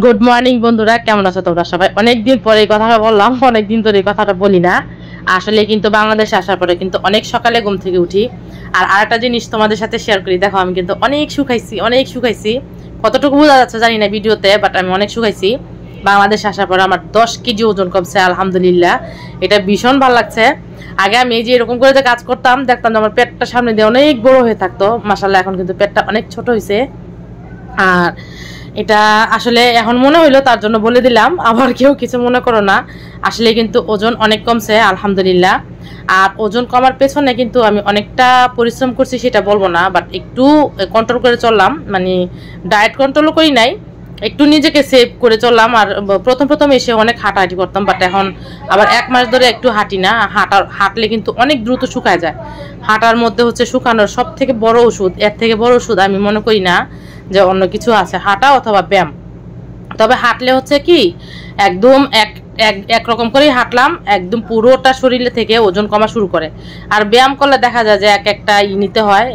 Good morning বন্ধুরা, কেমন আছো তোমরা সবাই? অনেকদিন পরে এই কথাটা বললাম, অনেকদিন ধরে এই কথাটা বলি না। আসলে কিন্তু বাংলাদেশে আসার পরে কিন্তু অনেক সকালে ঘুম থেকে উঠি। আর আরেকটা জিনিস তোমাদের সাথে শেয়ার করি, দেখো আমি কিন্তু অনেক শুকাইছি। কতটুকু বোঝা যাচ্ছে জানি না ভিডিওতে, বাট আমি অনেক শুকাইছি। বাংলাদেশে আসার পরে আমার 10 কেজি ওজন কমছে, আলহামদুলিল্লাহ। এটা ভীষণ ভালো লাগছে। আগে আমি এই যে এরকম করে যে কাজ করতাম, দেখতাম যে আমার পেটটা সামনে দিয়ে অনেক বড় হয়ে থাকতো, মাশাআল্লাহ এখন কিন্তু পেটটা অনেক ছোট হয়েছে। আর এটা আসলে এখন মনে হইলো, তার জন্য বলে দিলাম, আবার কেউ কিছু মনে করো না। আসলে কিন্তু ওজন অনেক কমছে, আলহামদুলিল্লাহ। আর ওজন কমার পেছনে কিন্তু আমি অনেকটা পরিশ্রম করছি, সেটা বলবো না, বাট একটু কন্ট্রোল করে চললাম। মানে ডায়েট কন্ট্রোলও করি নাই, একটু নিজেকে সেভ করে চললাম। আর প্রথম এসে অনেক হাঁটাহাঁটি করতাম, বাট এখন আবার 1 মাস ধরে একটু হাঁটি না। হাঁটলে কিন্তু অনেক দ্রুত শুকায় যায়। হাঁটার মধ্যে হচ্ছে শুকানোর সব থেকে বড় ওষুধ, এর থেকে বড় ওষুধ আমি মনে করি না যে অন্য কিছু আছে, হাঁটা অথবা ব্যায়াম। তবে হাঁটলে হচ্ছে কি, একদম একরকম করেই হাঁটলাম, একদম পুরোটা শরীরে থেকে ওজন কমা শুরু করে। আর ব্যায়াম করলে দেখা যায় যে একটা নিতে হয়,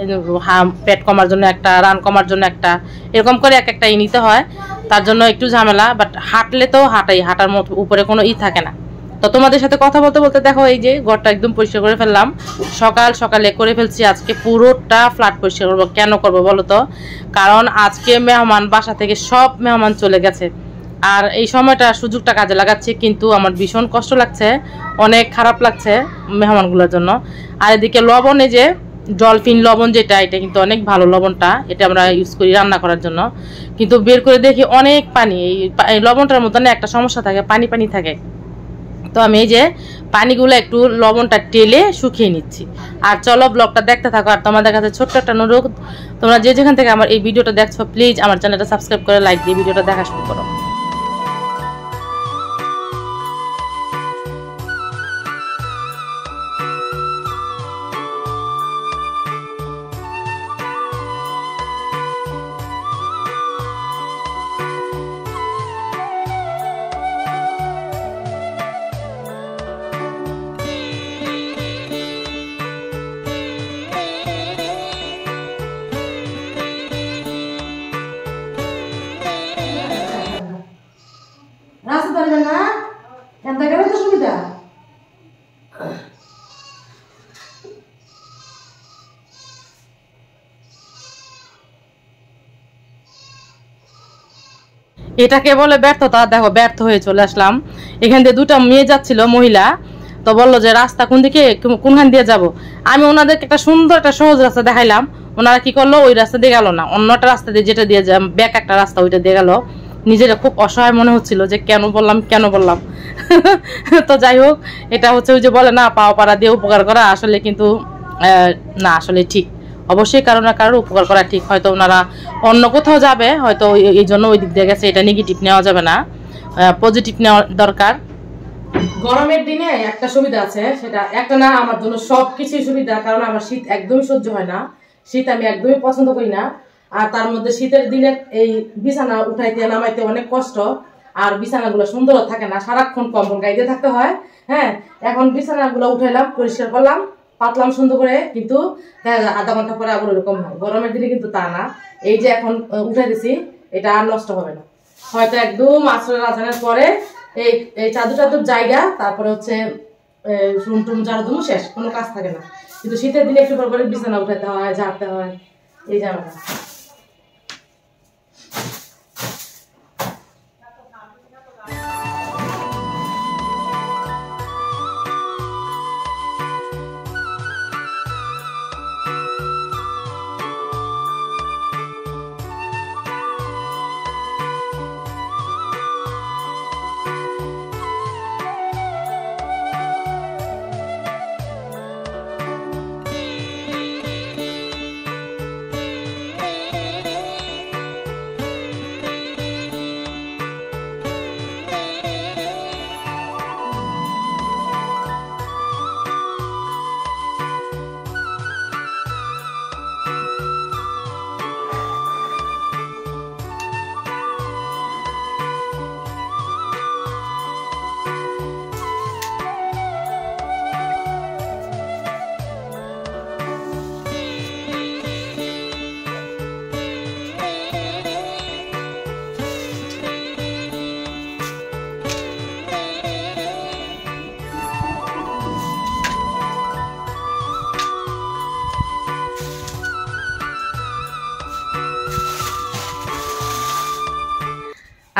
পেট কমার জন্য একটা, রান কমার জন্য একটা, এরকম করে একটা নিতে হয়। তার জন্য একটু ঝামেলা, বাট হাঁটলে তো হাঁটার মতো উপরে কোনো থাকে না। তো তোমাদের সাথে কথা বলতে বলতে দেখো এই যে ঘরটা একদম পরিষ্কার করে ফেললাম। সকালে করে ফেলছি। আজকে পুরোটা ফ্ল্যাট পরিষ্কার করবো। কেন করবো বলো তো? কারণ আজকে মেহমান, বাসা থেকে সব মেহমান চলে গেছে। আর এই সময়টা সুযোগটা কাজে লাগাচ্ছি, কিন্তু আমার ভীষণ কষ্ট লাগছে, অনেক খারাপ লাগছে মেহমানগুলোর জন্য। আর এদিকে লবণ, এই যে ডলফিন লবণ যেটা, এটা কিন্তু অনেক ভালো লবণটা, এটা আমরা ইউজ করি রান্না করার জন্য। কিন্তু বের করে দেখি অনেক পানি। এই লবণটার মধ্যে একটা সমস্যা থাকে, পানি পানি থাকে। তো আমি এই যে পানিগুলো একটু লবণটা টেলে শুকিয়ে নিচ্ছি। আর চলো ব্লগটা দেখতে থাকো। আর তোমাদের কাছে ছোট্ট একটা অনুরোধ, তোমরা যে যেখান থেকে আমার এই ভিডিওটা দেখছো, প্লিজ আমার চ্যানেলটা সাবস্ক্রাইব করে লাইক দিয়ে ভিডিওটা দেখা শুরু করো। রাস্তা পারবেন না, এনতা গেলে তো সুবিধা। এটাকে বলে ব্যর্থতা। দেখো ব্যর্থ হয়ে চলে আসলাম। এখান দিয়ে 2টা মেয়ে যাচ্ছিল, মহিলা। তো বললো যে রাস্তা কোন দিকে, কোনখান দিয়ে যাব। আমি ওনাদেরকে একটা সুন্দর একটা সহজ রাস্তা দেখাইলাম। ওনারা কি করলো, ওই রাস্তা দিয়ে গেল না, অন্য একটা রাস্তা দিয়ে, যেটা দিয়ে ব্যাক একটা রাস্তা, ওইটা দিয়ে গেল। নিজেরা খুব অসহায় মনে হচ্ছিল যে কেন বললাম। তো যাই হোক, এটা হচ্ছে ওই যে বলে না, পাও পাড়া দিয়ে উপকার করা। আসলে কিন্তু না, আসলে ঠিক, অবশ্যই কারো না কারোর উপকার করা ঠিক। হয়তো ওনারা অন্য কোথাও যাবে, হয়তো এই জন্য ওই দিক দিয়ে গেছে। এটা নেগেটিভ নেওয়া যাবে না, পজিটিভ নেওয়া দরকার। গরমের দিনে একটা সুবিধা আছে, সেটা একটা না, আমার জন্য সবকিছুই সুবিধা। কারণ আমার শীত একদমই সহ্য হয় না, শীত আমি একদমই পছন্দ করি না। আর তার মধ্যে শীতের দিনে এই বিছানা উঠাইতে নামাইতে অনেক কষ্ট। আর বিছানাগুলো সুন্দর থাকে না, সারাক্ষণ কম্বল গাইতে থাকতে হয়। হ্যাঁ, এখন বিছানাগুলো উঠাইলাম, পরিষ্কার করলাম, পাতলাম সুন্দর করে, কিন্তু আধা ঘন্টা পরে আবার ওরকম হয়। গরমের দিনে কিন্তু তা না। এই যে এখন উঠাই দিছি, এটা আর নষ্ট হবে না। হয়তো একদম আসরের আজানের পরে এই এই চাদর জায়গা, তারপরে হচ্ছে রুম টুম ঝাড়ু দুমু, শেষ, কোনো কাজ থাকে না। কিন্তু শীতের দিনে একটু পর পরে বিছানা উঠাতে হয়, ঝাড়তে হয়, এই জামাটা।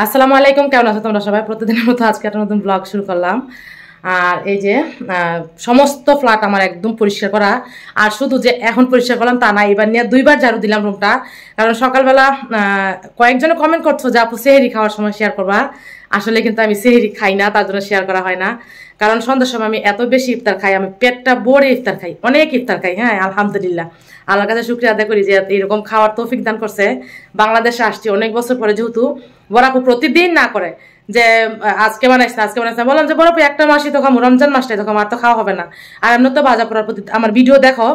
আসসালামু আলাইকুম, কেমন আছো তোমরা সবাই? প্রতিদিনের মতো আজকে একটা নতুন ব্লগ শুরু করলাম। আর এই যে সমস্ত ফ্ল্যাট আমার একদম পরিষ্কার করা। আর শুধু যে এখন পরিষ্কার করলাম তা না, এবার নিয়ে 2বার ঝাড়ু দিলাম রুমটা। কারণ সকালবেলা কয়েকজনে কমেন্ট করছো যে আপু সেহরি খাওয়ার সময় শেয়ার করবা। আসলে কিন্তু আমি সেহরি খাই না, তার জন্য শেয়ার করা হয় না। কারণ সন্ধ্যার সময় আমি এত বেশি ইফতার খাই, আমি পেটটা ভরে ইফতার খাই, অনেক ইফতার খাই। হ্যাঁ, আলহামদুলিল্লাহ, আল্লাহর কাছে শুকরিয়া আদায় করি যে এরকম খাওয়ার তৌফিক দান করছে। বাংলাদেশে আসছি অনেক বছর পরে, যেহেতু বরাপু প্রতিদিন না করে যে আজকে বানাইছে আজকে বানাইছে, বললাম যে বরাপু একটা মাসই তো খাবো, রমজান মাসটাই তো খাবো, আর তো খাওয়া হবে না। আর এমনি তো ভাজা পড়ার প্রতি আমার ভিডিও দেখো,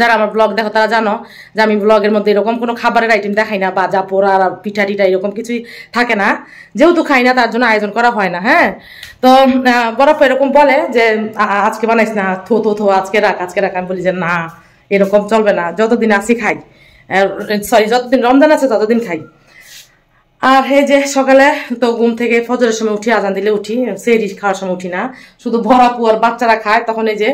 যারা আমার ব্লগ দেখো তারা জানো যে আমি ব্লগের মধ্যে এরকম কোনো খাবারের আইটেম দেখাই না, ভাজা পোড়া পিঠা টিঠা এরকম কিছুই থাকে না, যেহেতু খাই না তার জন্য আয়োজন করা হয় না। হ্যাঁ, তো বরফ এরকম বলে যে আজকে বানাইস না, থো আজকে রাখ আজকে রাখ। আমি বলি যে না, এরকম চলবে না, যতদিন আসি খাই, সরি যতদিন রমজান আছে ততদিন খাই। আর এই যে সকালে তো ঘুম থেকে ফজরের সময় উঠি, আজান দিলে উঠি, সেহরি খাওয়ার সময় উঠি না, শুধু বরাপু আর বাচ্চারা খায়, তখন এই যে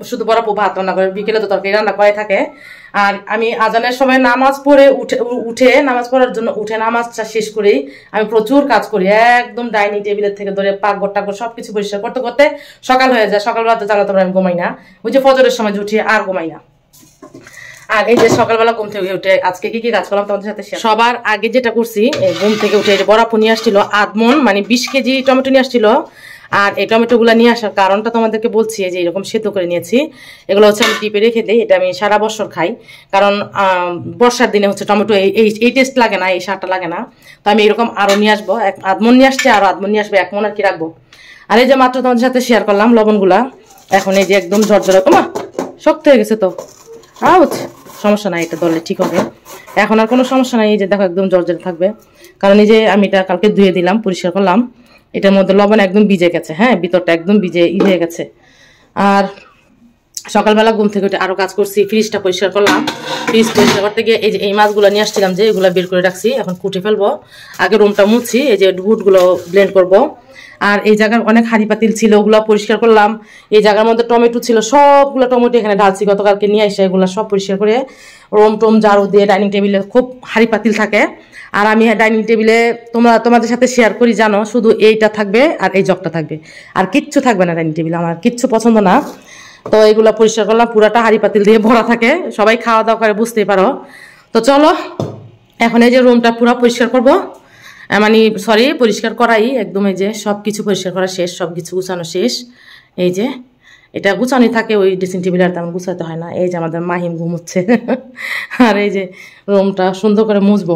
শুধু বরাপু ভাত রান্না করে, বিকেলে তো তরকারি রান্না করে থাকে। আর আমি আজানের সময় নামাজ পড়ে উঠে নামাজ পড়ার জন্য উঠে নামাজটা শেষ করেই আমি প্রচুর কাজ করি, একদম ডাইনিং টেবিলের থেকে ধরে পাকঘর টাকঘর সবকিছু পরিষ্কার করতে করতে সকাল হয়ে যায়। সকালবেলা তো জানো তোমরা আমি ঘুমাই না, ওই যে ফজরের সময় উঠি আর ঘুমাই না। আর এই যে সকালবেলা ঘুম থেকে উঠে আজকে কি কি কাজ করলাম তোমাদের সাথে। সবার আগে যেটা করছি, ঘুম থেকে উঠে বরাপু নিয়ে আসছিল আদমন, মানে 20 কেজি টমেটো নিয়ে আসছিল। আর এই টমেটো গুলা নিয়ে আসার কারণটা তোমাদেরকে বলছি, যে এরকম সেদ্ধ করে নিয়েছি। এগুলো হচ্ছে আমি টিপে রেখে দিই, এটা আমি সারা বছর খাই। কারণ বর্ষার দিনে হচ্ছে টমেটো এই টেস্ট লাগে না, এই স্বাদটা লাগে না। তো আমি এরকম আরো নিয়ে আসবো, আদমন নিয়ে আসছে, আরো আদমন নিয়ে আসবে, 1 মণ আর কি রাখবো। আর এই যে মাত্র তোমাদের সাথে শেয়ার করলাম লবণগুলা, এখন এই যে একদম ঝরঝরে, ওমা শক্ত হয়ে গেছে তো, আউট, সমস্যা নাই, এটা দলে ঠিক হবে, এখন আর কোনো সমস্যা নাই। এই যে দেখো একদম জর্জরে থাকবে, কারণ এই যে আমি এটা কালকে ধুয়ে দিলাম, পরিষ্কার করলাম, এটার মধ্যে লবণ একদম ভিজে গেছে। হ্যাঁ, ভিতরটা একদম ভিজে হয়ে গেছে। আর সকালবেলা ঘুম থেকে উঠে আরো কাজ করছি, ফ্রিজটা পরিষ্কার করলাম। ফ্রিজ পরিষ্কার করতে গিয়ে এই যে এই মাছগুলো নিয়ে আসছিলাম, যে এগুলো বের করে রাখছি, এখন কুটে ফেলবো। আগে রুমটা মুছছি, এই যে বুটগুলো ব্লেন্ড করব। আর এই জায়গার অনেক হাঁড়ি পাতিল ছিল, ওগুলো পরিষ্কার করলাম। এই জায়গার মধ্যে টমেটো ছিল, সবগুলো টমেটো এখানে ঢালছি গতকালকে নিয়ে এসে, এগুলো সব পরিষ্কার করে রুম টোম ঝাড়ু দিয়ে। ডাইনিং টেবিলে খুব হাঁড়ি পাতিল থাকে, আর আমি ডাইনিং টেবিলে তোমাদের সাথে শেয়ার করি জানো, শুধু এইটা থাকবে আর এই জগটা থাকবে, আর কিচ্ছু থাকবে না ডাইনিং টেবিলে, আমার কিচ্ছু পছন্দ না। তো এগুলো পরিষ্কার করলাম, পুরাটা হাঁড়ি পাতিল দিয়ে ভরা থাকে, সবাই খাওয়া দাওয়া করে বুঝতেই পারো। তো চলো এখন এই যে রুমটা পুরো পরিষ্কার করব, মানে সরি পরিষ্কার করাই একদম। এই যে সব কিছু পরিষ্কার করা শেষ, সব কিছু গুছানো শেষ। এই যে এটা গুছানোই থাকে, ওই ড্রেসিং টেবিল আর তেমন গুছাতে হয় না। এই যে আমাদের মাহিম ঘুমোচ্ছে আর এই যে রুমটা সুন্দর করে মুছবো,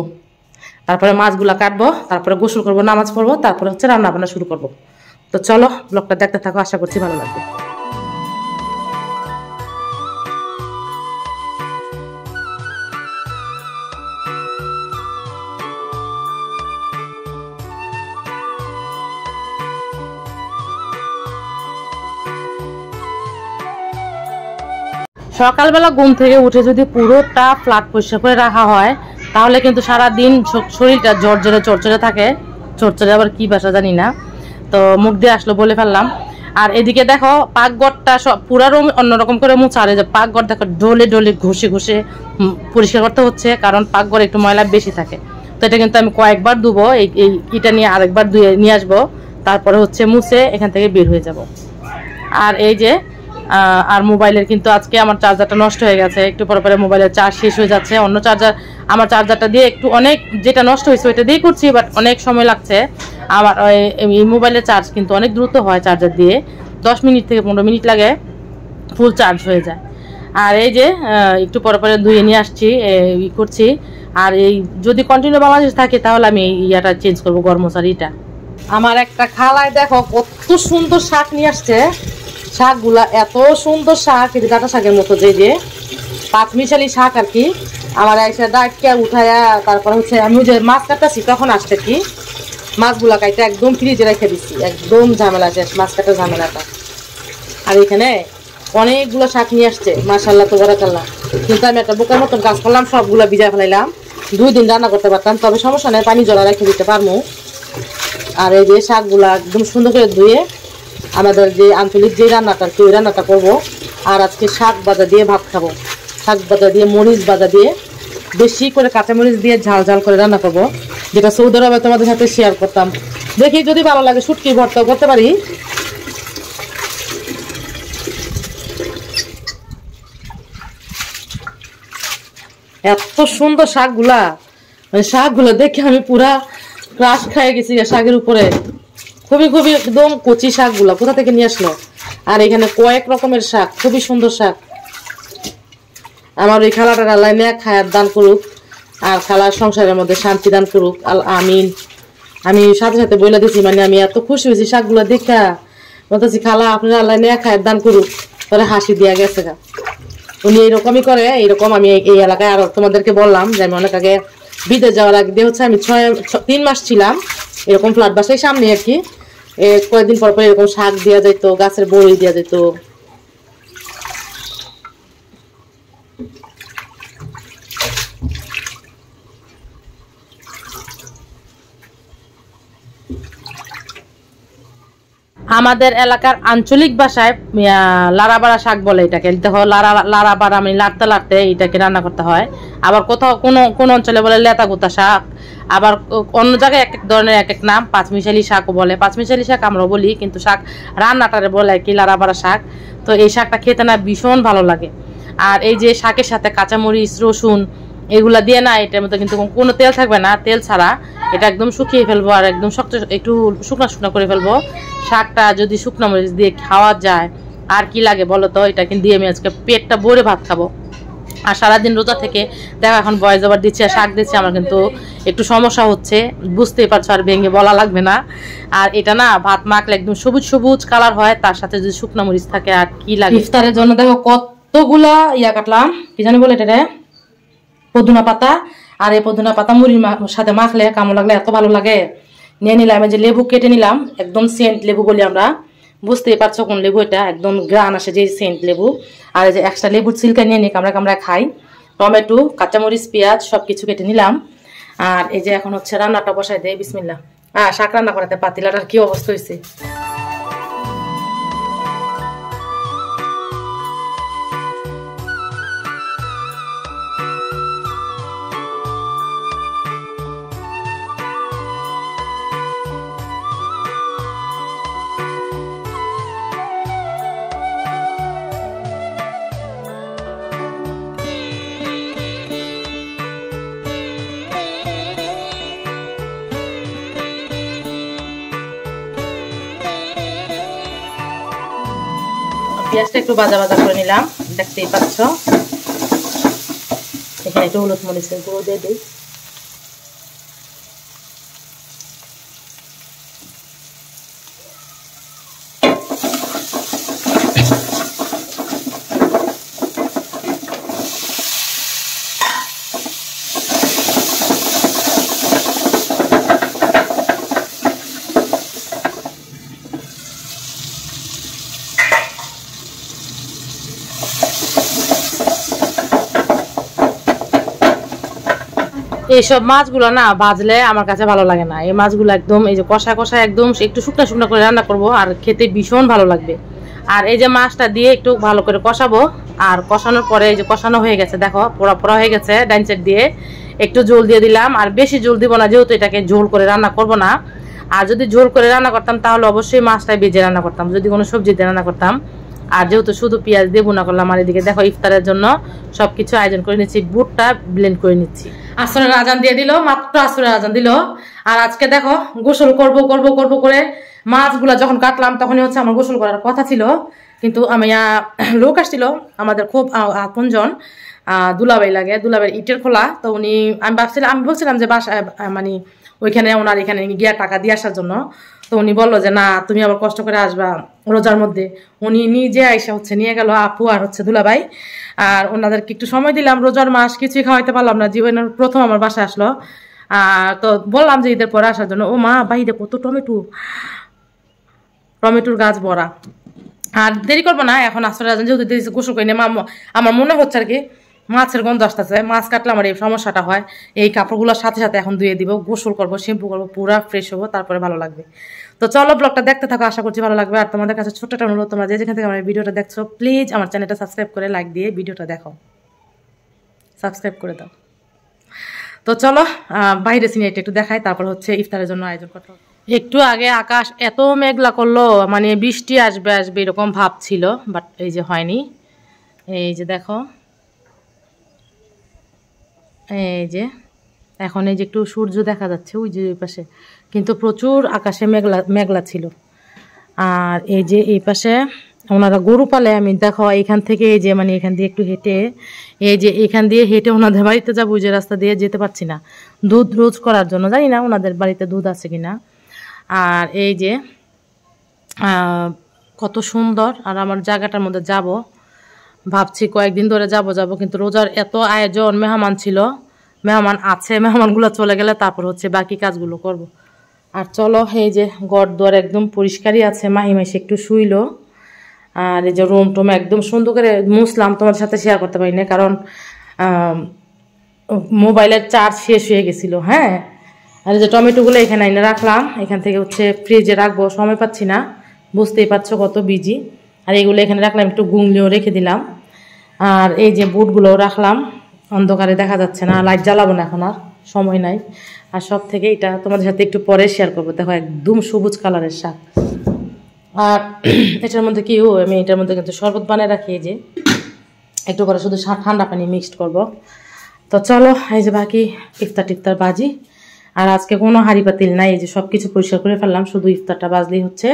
তারপরে মাছগুলা কাটবো, তারপরে গোসল করবো, নামাজ পড়বো, তারপরে হচ্ছে রান্না বান্না শুরু করবো। তো চলো ব্লগটা দেখতে থাকো, আশা করছি ভালো লাগবে। সকালবেলা ঘুম থেকে উঠে যদি পুরোটা ফ্ল্যাট পরিষ্কার করে রাখা হয়, তাহলে কিন্তু সারাদিন শরীরটা চরচরে থাকে। চরচরে আবার কি ভাষা জানি না, তো মুখ দিয়ে আসলো বলে ফেললাম। আর এদিকে দেখো পাকঘরটা সব পুরা রুম অন্যরকম করে মুছা, আর এই যে পাকঘর দেখো ডলে ডলে ঘষে ঘষে পরিষ্কার করতে হচ্ছে, কারণ পাকঘর একটু ময়লা বেশি থাকে। তো এটা কিন্তু আমি কয়েকবার ধুবো, এই ইটা নিয়ে আরেকবার ধুয়ে নিয়ে আসবো, তারপরে হচ্ছে মুছে এখান থেকে বের হয়ে যাব। আর এই যে আর মোবাইলের কিন্তু আজকে আমার চার্জারটা নষ্ট হয়ে গেছে, একটু পরে পরে মোবাইলের চার্জ শেষ হয়ে যাচ্ছে। অন্য চার্জার, আমার চার্জারটা দিয়ে একটু অনেক যেটা নষ্ট হয়েছে ওইটা দিয়ে করছি, বাট অনেক সময় লাগছে। আমার এই মোবাইলের চার্জ কিন্তু অনেক দ্রুত হয়, চার্জার দিয়ে 10 মিনিট থেকে 15 মিনিট লাগে, ফুল চার্জ হয়ে যায়। আর এই যে একটু পরে পরে ধুয়ে নিয়ে আসছি, ই করছি। আর এই যদি কন্টিনিউ বাংলাদেশ থাকে তাহলে আমি ইয়াটা চেঞ্জ করবো, গরমশারিটা। আমার একটা খালায় দেখো কত সুন্দর শাক নিয়ে আসছে, শাকগুলা এত সুন্দর শাক, ডাটা শাকের মতো, যে 5 মিশালি শাক আর কি। আমার একটা ডাইটকে উঠায়া তারপরে হচ্ছে আমি যে মাছ কাটতেছি তখন আসছে কি, মাছগুলা কাইতে একদম ফ্রিজে রেখে দিচ্ছি, একদম ঝামেলা শেষ মাছ কাটার ঝামেলাটা। আর এখানে অনেকগুলো শাক নিয়ে আসছে, মাশাআল্লাহ তাবারাকাল্লাহ। কিন্তু আমি একটা বোকার মতন কাজ করলাম, সবগুলা ভিজা ফেলাইলাম। 2 দিন রান্না করতে পারতাম, তবে সমস্যা নেই, পানি জলা রেখে দিতে পারবো। আর এই যে শাকগুলা একদম সুন্দর করে ধুয়ে আমাদের যে আঞ্চলিক যে রান্নাটা ওই রান্নাটা করবো। আর আজকে শাক ভাজা দিয়ে ভাত খাবো, শাক ভাজা দিয়ে মরিচ ভাজা দিয়ে বেশি করে কাঁচামরিচ দিয়ে ঝাল ঝাল করে রান্না করবো। যেটা সৌদি আরবে তোমাদের সাথে শেয়ার করতাম। দেখি যদি ভালো লাগে শুটকি ভর্তা করতে পারি। এত সুন্দর শাকগুলা, মানে শাকগুলো দেখে আমি পুরা ক্রাশ খেয়ে গেছি শাকের উপরে। খুবই খুবই একদম কচি শাকগুলা কোথা থেকে নিয়ে আসলো। আর এখানে কয়েক রকমের শাক, খুবই সুন্দর শাক। আমার ওই খালাটার আল্লাহ নিয়ে খায়ার দান করুক, আর খালার সংসারের মধ্যে শান্তি দান করুক, আমিন। আমি সাথে সাথে বলে দিছি, মানে আমি এত খুশি হয়েছি শাকগুলো দেখা। বলতেছি খালা আপনার আল্লাহ নিয়ে খায়ার দান করুক, পরে হাসি দিয়া গেছে গা। উনি এইরকমই করে। এইরকম আমি এই এলাকায় আরো তোমাদেরকে বললাম যে আমি অনেক আগে বিদেশ যাওয়ার আগে হচ্ছে আমি 3 মাস ছিলাম এরকম ফ্ল্যাট বাসায় সামনে আর কি। কয়েকদিন পর পর এরকম শাক দেওয়া যেত, গাছের বড়ি দেওয়া যেত। আমাদের এলাকার আঞ্চলিক ভাষায় লারাবাড়া শাক বলে এটাকে। দেখো লারাবাড়া মানে লাড়তে লাড়তে এটাকে রান্না করতে হয়। আবার কোথাও কোন অঞ্চলে বলে লেতা গুতা শাক, আবার অন্য জায়গায় এক এক ধরনের এক এক নাম। পাঁচমিশালি শাকও বলে, পাঁচমিশালি শাক আমরাও বলি, কিন্তু শাক রান্নাটারে বলে আর কি লারাবাড়া শাক। তো এই শাকটা খেতে না ভীষণ ভালো লাগে। আর এই যে শাকের সাথে কাঁচামরিচ রসুন এগুলা দিয়ে না, এটার মধ্যে কিন্তু কোনো তেল থাকবে না, তেল ছাড়া এটা একদম শুকিয়ে ফেলবো আর একদম শক্ত একটু শুকনা শুকনা করে ফেলবো। শাকটা যদি শুকনো মরিচ দিয়ে খাওয়া যায় আর কি লাগে বলো তো। এটা কিন্তু দিয়ে আমি আজকে পেটটা ভরে ভাত খাবো। আর সারাদিন রোজা থেকে দেখো এখন ভয়েস ওভার দিচ্ছি আর শাক দিচ্ছি, আমার কিন্তু একটু সমস্যা হচ্ছে, বুঝতেই পারছো, আর ভেঙে বলা লাগবে না। আর এটা না ভাত মাখলে একদম সবুজ সবুজ কালার হয়, তার সাথে যদি শুকনো মরিচ থাকে আর কি লাগে। ইফতারের জন্য দেখো কতগুলা ইয়া কাটলাম, কি জানি বলে এটা, পদিনা পাতা। আর এই পদিনা পাতা মুড়ির সাথে মাখলে কামড় লাগলে এত ভালো লাগে। নিয়ে নিলাম এই যে লেবু কেটে নিলাম, একদম সেন্ট লেবু বলি আমরা, বুঝতেই পারছো কোন লেবু এটা, একদম গ্রান আসে যে সেন্ট লেবু। আর এই যে এক্সট্রা লেবুর ছিলকা নিয়ে নিই, কামড়া কামড়া খাই। টমেটো, কাঁচামরিচ, পেঁয়াজ সবকিছু কেটে নিলাম। আর এই যে এখন হচ্ছে রান্নাটা বসাই দেয়, বিসমিল্লাহ। শাক রান্না করাতে পাতিলাটার কি অবস্থা হয়েছে। পেঁয়াজটা একটু ভাজা ভাজা করে নিলাম, দেখতেই পাচ্ছ। এখানে একটু হলুদ মরিচের গুঁড়ো দিয়ে দিই। এইসব মাছগুলো না ভাজলে আমার কাছে ভালো লাগে না। এই মাছগুলো একদম এই যে কষা কষা একদম একটু শুকনো শুকনো করে রান্না করব, আর খেতে ভীষণ ভালো লাগবে। আর এই যে মাছটা দিয়ে একটু ভালো করে কষাবো। আর কষানোর পরে এই যে কষানো হয়ে গেছে, দেখো পোড়া পোড়া হয়ে গেছে। ডাইন সাইড দিয়ে একটু ঝোল দিয়ে দিলাম, আর বেশি ঝোল দিব না, যেহেতু এটাকে ঝোল করে রান্না করব না। আর যদি ঝোল করে রান্না করতাম তাহলে অবশ্যই মাছটাই ভেজে রান্না করতাম, যদি কোনো সবজি দিয়ে রান্না করতাম। আর যেহেতু শুধু পেঁয়াজ দিয়ে বোনা করলাম। আর এদিকে দেখো ইফতারের জন্য সবকিছু আয়োজন করে নিচ্ছি, বুটটা ব্লেন্ড করে নিচ্ছি। আসরের আজান দিয়ে দিল, মাত্র আসরের আজান দিল। আর আজকে দেখো গোসল করব করব করব করে মাছগুলা যখন কাটলাম তখনই হচ্ছে আমার গোসল করার কথা ছিল, কিন্তু আমি লোক আসছিল আমাদের খুব আপনজন, দুলাভাই লাগে, দুলাভাই ইটের খোলা। তো উনি আমি বলছিলাম যে বাসায় মানে ওইখানে ওনার এখানে গিয়া টাকা দিয়ে আসার জন্য। তো উনি বললো যে না তুমি আবার কষ্ট করে আসবা রোজার মধ্যে। উনি নিজে আইসা হচ্ছে নিয়ে গেল আপু আর হচ্ছে দুলাভাই। আর ওনাদেরকে একটু সময় দিলাম, রোজার মাস কিছুই খাওয়াইতে পারলাম না, জীবনের প্রথম আমার বাসায় আসলো। তো বললাম যে ঈদের পরে আসার জন্য। ও মা বাইরে কত টমেটোর গাছ ভরা। আর দেরি করবো না, এখন আসলে যেহেতু গোসল করি না, আমার মনে হচ্ছে আর কি মাছের গন্ধ আসতেছে। মাছ কাটলে আমার এই সমস্যাটা হয়। এই কাপড়গুলোর সাথে সাথে এখন ধুয়ে দিব, গোসল করবো, শ্যাম্পু করবো, পুরা ফ্রেশ হবো, তারপরে ভালো লাগবে। তো চলো ব্লগটা দেখতে থাকো, আশা করছি ভালো লাগবে। আর তোমাদের কাছে ছোট্ট একটা অনুরোধ, তোমরা যেখান থেকে আমার ভিডিওটা দেখছো প্লিজ আমার চ্যানেলটা সাবস্ক্রাইব করে লাইক দিয়ে ভিডিওটা দেখো, সাবস্ক্রাইব করে দাও। তো চলো বাইরে সিনেটা একটু দেখাই, তারপর হচ্ছে ইফতারের জন্য আয়োজন করতে হবে। একটু আগে আকাশ এত মেঘলা করলো, মানে বৃষ্টি আসবে আসবে এরকম ভাব ছিল, বাট এই যে হয়নি। এই যে দেখো, এই যে এখন এই যে একটু সূর্য দেখা যাচ্ছে ওই যে ওই পাশে, কিন্তু প্রচুর আকাশে মেঘলা মেঘলা ছিল। আর এই যে এই পাশে ওনারা গরু পালে, আমি দেখো এখান থেকে এই যে মানে এখান দিয়ে একটু হেঁটে, এই যে এখান দিয়ে হেঁটে ওনাদের বাড়িতে যাবো, ওই যে রাস্তা দিয়ে যেতে পারছি না দুধ রোজ করার জন্য, জানি না ওনাদের বাড়িতে দুধ আছে কিনা। আর এই যে কত সুন্দর, আর আমার জায়গাটার মধ্যে যাব ভাবছি কয়েকদিন ধরে যাব, কিন্তু রোজার এত আয়োজন, মেহমান ছিল, মেহমান আছে, মেহমানগুলো চলে গেলে তারপর হচ্ছে বাকি কাজগুলো করব। আর চলো এই যে ঘর দুয়ার একদম পরিষ্কারই আছে, মাহিমা এসে একটু শুইলো। আর এই যে রুম টুম একদম সুন্দর করে মুছলাম, তোমার সাথে শেয়ার করতে পারি না কারণ মোবাইলের চার্জ শেষ হয়ে গেছিল। হ্যাঁ, আর এই যে টমেটোগুলো এখানে এনে রাখলাম, এখান থেকে হচ্ছে ফ্রিজে রাখবো, সময় পাচ্ছি না, বুঝতেই পারছো কত বিজি। আর এগুলো এখানে রাখলাম, একটু গুংলিও রেখে দিলাম। আর এই যে বুটগুলো রাখলাম, অন্ধকারে দেখা যাচ্ছে না, লাইট জ্বালাবো না এখন, আর সময় নাই। আর সব থেকে এটা তোমাদের সাথে একটু পরে শেয়ার করবো, দেখো একদম সবুজ কালারের শাক। আর এটার মধ্যে কি আমি এটার মধ্যে কিন্তু শরবত বানিয়ে রাখি, এই যে একটু করে শুধু ঠান্ডা পানি মিক্সড করব। তো চলো এই যে বাকি ইফতার টিফতার বাজি। আর আজকে কোনো হাঁড়ি পাতিল নাই, এই যে সব কিছু পরিষ্কার করে ফেললাম, শুধু ইফতারটা বাজলেই হচ্ছে।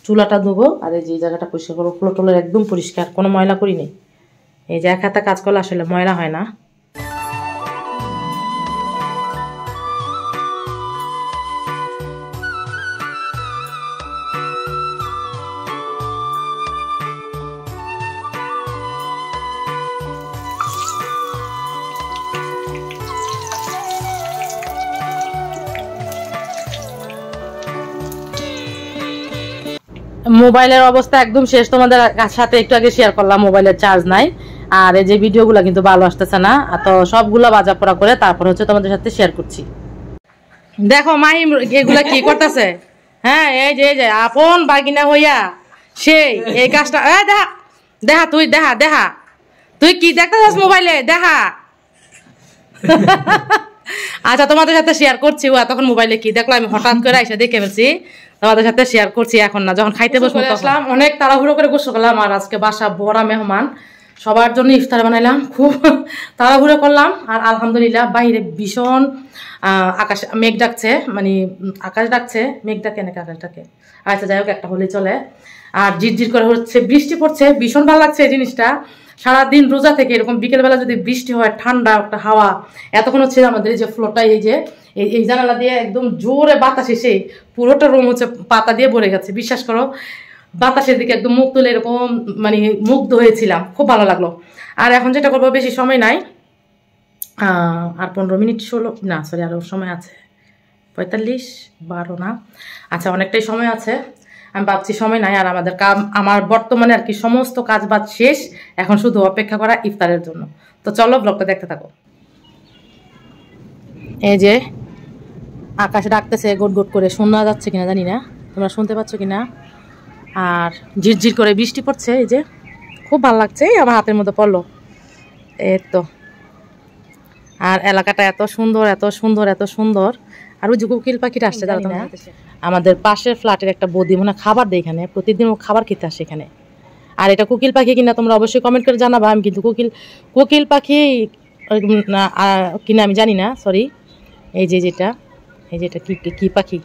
চুলাটা ধোবো, আর এই যে জায়গাটা পরিষ্কার করবো, ফ্লোর টোলের একদম পরিষ্কার, কোনো ময়লা করিনি। এই যে এক হাতে কাজ করলে আসলে ময়লা হয় না। মোবাইলের অবস্থা একদম শেষ, তোমাদের সাথে একটু আগে শেয়ার করলাম, মোবাইলের চার্জ নাই। আর এই যে ভিডিওগুলো কিন্তু ভালো আসতেছে না, তো সবগুলো বাজা পড়া করে তারপর হচ্ছে তোমাদের সাথে শেয়ার করছি। দেখো মাহিম এগুলা কি করতেছে। হ্যাঁ, এই যে আপন বাগিনা হইয়া সেই এই কাজটা, দেখা দেখা তুই দেখা তুই কি দেখতেছিস মোবাইলে, দেখা। আচ্ছা, তোমাদের সাথে শেয়ার করছি, ও তখন মোবাইলে কি দেখলো, আমি হঠাৎ করে এসে দেখে ফেলছি, তোমাদের সাথে শেয়ার করছি এখন না, যখন খাইতে বসবো আসলাম। অনেক তাড়াহুড়ো করে গোসল করলাম, আর আজকে বাসা বড় মেহমান, সবার জন্য ইফতার বানাইলাম, খুব তাড়াহুড়ো করলাম। আর আলহামদুলিল্লাহ বাইরে ভীষণ আকাশ মেঘ ডাকছে, মানে আকাশ ডাকছে, মেঘ ডাকে নাকি আকাশ ডাকে, আচ্ছা যাই হোক, একটা হলেই চলে। আর ঝিরঝির করে হচ্ছে বৃষ্টি পড়ছে, ভীষণ ভালো লাগছে এই জিনিসটা। সারাদিন রোজা থেকে এরকম বিকেলবেলা যদি বৃষ্টি হয়, ঠান্ডা একটা হাওয়া, এতক্ষণ হচ্ছে আমাদের এই যে ফ্লোরটা, এই যে এই জানালা দিয়ে একদম জোরে বাতাস এসে পুরোটা রুম হচ্ছে পাতা দিয়ে ভরে গেছে, বিশ্বাস করো। বাতাসের দিকে একদম মুখ তুলে এরকম মানে মুগ্ধ হয়েছিলাম, খুব ভালো লাগলো। আর এখন যেটা করবো, বেশি সময় নাই, আর 15 মিনিট 16 না সরি, আরও সময় আছে, 45 12 না, আচ্ছা অনেকটাই সময় আছে। আমি ভাবছি সময় নাই, আর আমাদের আমার বর্তমানে আর কি সমস্ত কাজ বাজ শেষ, এখন শুধু অপেক্ষা করা ইফতারের জন্য। তো চলো ব্লগটা দেখতে থাকো। এই যে আকাশ ডাকতেছে গোট গোট করে, শোনা যাচ্ছে কিনা জানি না, তোমরা শুনতে পাচ্ছ কিনা। আর ঝিরঝির করে বৃষ্টি পড়ছে, এই যে খুব ভালো লাগছে, আমার হাতের মধ্যে পড়লো, এই তো। আর এলাকাটা এত সুন্দর এত সুন্দর এত সুন্দর। আর ওই যে কোকিল পাখিটা আসছে, জানো না, আমাদের পাশের ফ্ল্যাটের একটা বৌদি মনে হয় খাবার দেয় এখানে, প্রতিদিন ও খাবার খেতে আসে এখানে। আর এটা কোকিল পাখি কিনা তোমরা অবশ্যই কমেন্ট করে জানাবা, আমি কিন্তু কোকিল পাখি কিনা আমি জানি না, সরি। এই যে যেটা কি পাখি,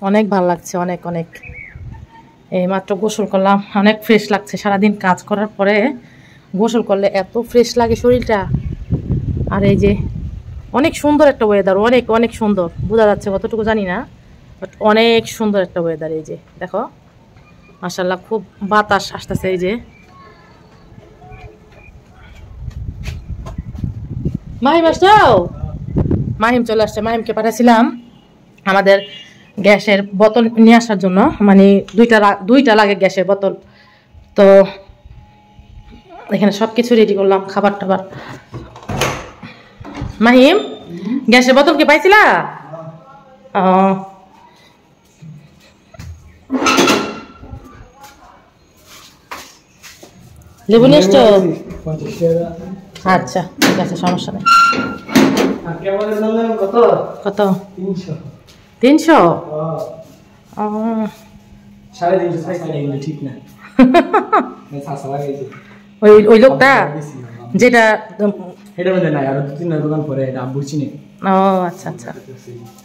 অনেক ভালো লাগছে, অনেক অনেক। এই মাত্র গোসল করলাম, অনেক ফ্রেশ লাগছে, সারাদিন কাজ করার পরে গোসল করলে এত ফ্রেশ লাগে শরীরটা। আর এই যে অনেক সুন্দর একটা ওয়েদার, অনেক অনেক সুন্দর, বোঝা যাচ্ছে কতটুকু জানি না, বাট অনেক সুন্দর একটা ওয়েদার। এই যে দেখো মাশাআল্লাহ, খুব বাতাস আসতেছে। এই যে মাহিম আসছো, মাহিম চলে আসছে, মাহিমকে পাঠাছিলাম আমাদের গ্যাসের বোতল নিয়ে আসার জন্য, মানে দুইটা লাগে গ্যাসের বোতল। তো এখানে সব কিছু রেডি করলাম, খাবার টাবার। মাহিম গ্যাসের বোতল কি পাইছিলা? লেবু নিয়ে এসছো? আচ্ছা ঠিক আছে, সমস্যা নেই। কত? 300। ওই লোকটা যেটা ও আচ্ছা আচ্ছা,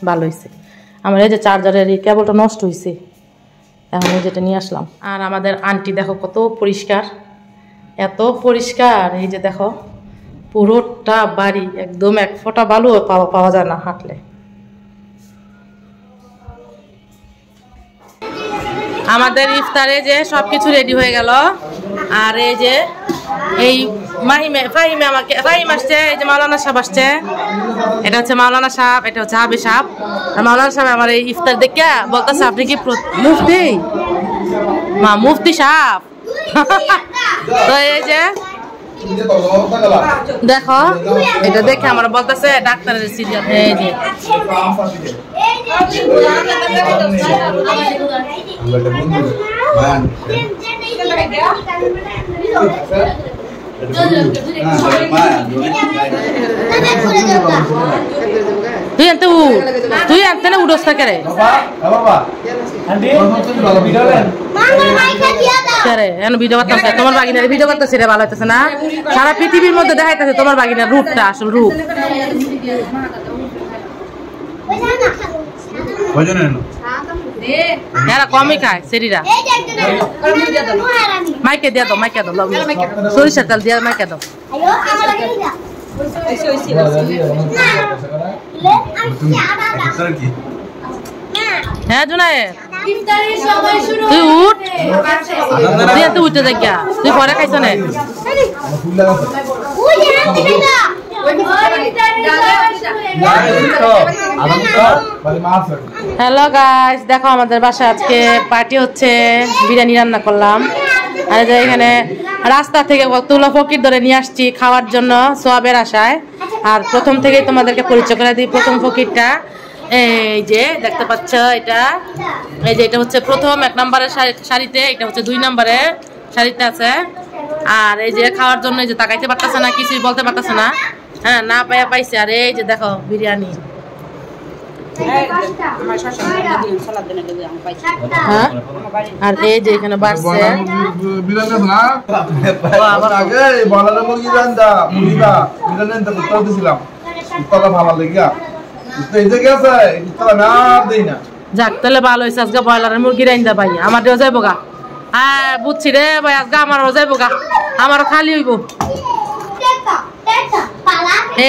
ভালো হয়েছে। আমার এই যে চার্জারের এই কেবলটা নষ্ট হয়েছে, এখন যেটা নিয়ে আসলাম। আর আমাদের আন্টি দেখো কত পরিষ্কার, এত পরিষ্কার। এই যে দেখো পুরোটা বাড়ি একদম, এক ফোঁটা বালু পাওয়া যায় না হাঁটলে। আমাদের ইফতারে যে সবকিছু রেডি হয়ে গেল। আর এই যে এই ফাহিম আসছে, এই যে মাওলানা সাহেব আসছে। এটা হচ্ছে মাওলানা সাহেব, এটা হচ্ছে হাবি সাহেব। আর মাওলানা সাহেব আমার এই ইফতার দেখে বলতেছে আপনি কি মুফতি? মুফতি সাহেব। তো এই যে দেখো, এটা দেখে আমার বলতেছে ডাক্তারের সিরিয়াল। এই যে তুই আনতে না উডস থাকে রে ভিডিও করতেছে, তোমার বাগিনার ভিডিও করতেছে রে, ভালো হইতেছে না? সারা পৃথিবীর মধ্যে দেখাইতেছে তোমার বাগিনার রূপটা, আসল রূপ। এরা কমই খায় সেরিরা। মাইকে দিয়া দাও, মাইকে দাও, সরিষার তেল দিয়া মাইকে দাও। হ্যাঁ জুনায়ের, তুই উঠ, তুই এত উঠতে যাই, তুই পরে খাইছ না? হ্যালো গাইস, দেখো আমাদের বাসায় আজকে পার্টি হচ্ছে, বিরিয়ানি রান্না করলাম। আর যে এখানে রাস্তা থেকে কতগুলো ফকির ধরে নিয়ে আসছি খাওয়ার জন্য সোয়াবের আশায়। আর প্রথম থেকেই তোমাদেরকে পরিচয় করে দিই, প্রথম ফকিরটা এই যে দেখতে পাচ্ছ, এটা এই যে এটা হচ্ছে প্রথম 1 নম্বরের শাড়িতে, এটা হচ্ছে 2 নম্বরের শাড়িতে আছে। আর এই যে খাওয়ার জন্য এই যে তাকাইতে পারতেছে না, কিছুই বলতে পারতেছে না, হ্যাঁ না পাইয়া পাইছে। আর এই যে দেখো বিরিয়ানি, হ্যাঁ। আর এই যে এখানে বাড়ছে যাক, তাহলে ভালো হয়েছে। আজকে ব্রয়লারের মুরগি রাইন্দা ভাই আমারও যাইব গা। হ্যাঁ বুঝছি রে ভাই, আজকে আমারও যাইব গা, আমারও খালি হইব।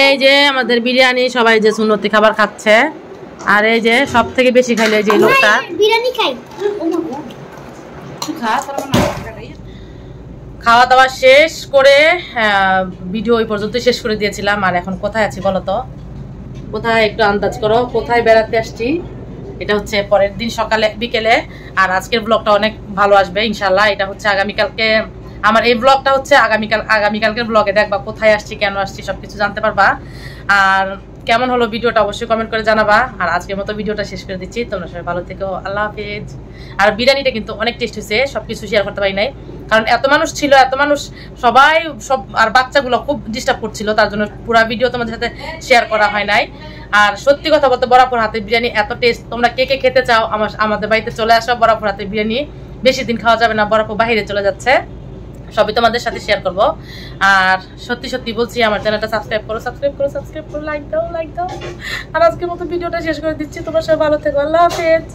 এই যে আমাদের বিরিয়ানি, সবাই যে সুন্নতি খাবার খাচ্ছে। আর এই যে সব থেকে বেশি খাইলে যে লোকটা বিরিয়ানি খাই। খাওয়া দাওয়া শেষ করে ভিডিও ওই পর্যন্ত শেষ করে দিয়েছিলাম। আর এখন কোথায় আছি বলো তো? কোথায় একটু আন্দাজ করো, কোথায় বেড়াতে আসছি? এটা হচ্ছে পরের দিন সকালে বিকেলে। আর আজকের ব্লগটা অনেক ভালো আসবে ইনশাল্লাহ। এটা হচ্ছে আগামীকালকে, আমার এই ব্লগটা হচ্ছে আগামীকালকের ব্লগে দেখবা কোথায় আসছি, কেন আসছি, সবকিছু জানতে পারবা। আর কেমন হলো ভিডিওটা অবশ্যই কমেন্ট করে জানাবা। আর আজকের মতো ভিডিওটা শেষ করে দিচ্ছি, তোমরা সবাই ভালো থেকো, আল্লাহ হাফেজ। আর বিরিয়ানিটা কিন্তু অনেক টেস্ট হয়েছে, সবকিছু শেয়ার করতে পারি নাই কারণ এত মানুষ ছিল, এত মানুষ সবাই সব, আর বাচ্চাগুলো খুব ডিস্টার্ব করছিল, তার জন্য পুরো ভিডিও তোমাদের সাথে শেয়ার করা হয় নাই। আর সত্যি কথা বলতে বরাবর হাতের বিরিয়ানি এত টেস্ট, তোমরা কে কে খেতে চাও আমাদের বাড়িতে চলে আসো। বরাবর হাতের বিরিয়ানি বেশি দিন খাওয়া যাবে না, বরাবর বাইরে চলে যাচ্ছে, সবই তোমাদের সাথে শেয়ার করব। আর সত্যি সত্যি বলছি, আমার চ্যানেলটা সাবস্ক্রাইব করো, লাইক দাও। আর আজকের মতো ভিডিওটা শেষ করে দিচ্ছি, তোমরা সবাই ভালো থেকো, আল্লাহ হাফেজ।